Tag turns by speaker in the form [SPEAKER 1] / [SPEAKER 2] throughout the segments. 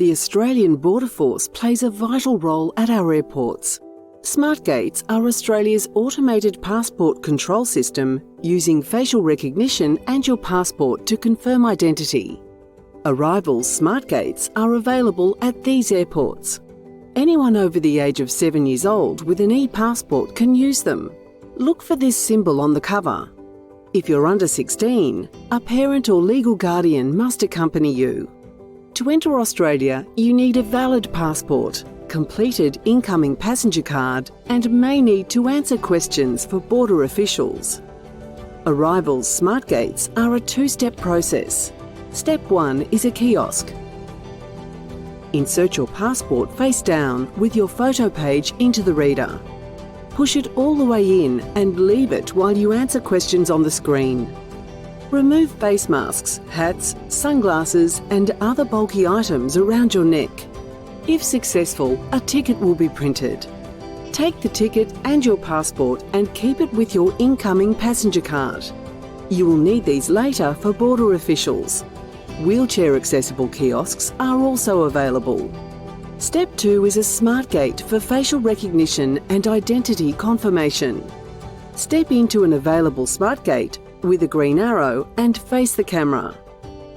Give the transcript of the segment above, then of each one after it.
[SPEAKER 1] The Australian Border Force plays a vital role at our airports. SmartGates are Australia's automated passport control system using facial recognition and your passport to confirm identity. Arrivals SmartGates are available at these airports. Anyone over the age of 7 years old with an e-passport can use them. Look for this symbol on the cover. If you're under 16, a parent or legal guardian must accompany you. To enter Australia, you need a valid passport, completed incoming passenger card, and may need to answer questions for border officials. Arrivals SmartGates are a two-step process. Step 1 is a kiosk. Insert your passport face down with your photo page into the reader. Push it all the way in and leave it while you answer questions on the screen. Remove face masks, hats, sunglasses and other bulky items around your neck. If successful, a ticket will be printed. Take the ticket and your passport and keep it with your incoming passenger card. You will need these later for border officials. Wheelchair accessible kiosks are also available. Step 2 is a SmartGate for facial recognition and identity confirmation. Step into an available SmartGate with a green arrow and face the camera.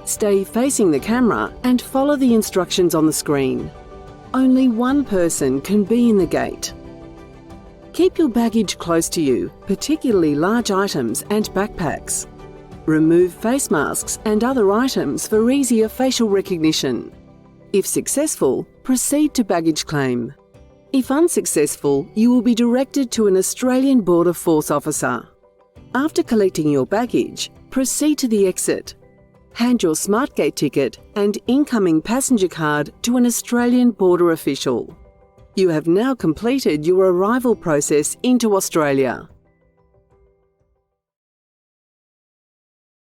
[SPEAKER 1] Stay facing the camera and follow the instructions on the screen. Only one person can be in the gate. Keep your baggage close to you, particularly large items and backpacks. Remove face masks and other items for easier facial recognition. If successful, proceed to baggage claim. If unsuccessful, you will be directed to an Australian Border Force officer. After collecting your baggage, proceed to the exit. Hand your SmartGate ticket and incoming passenger card to an Australian border official. You have now completed your arrival process into Australia.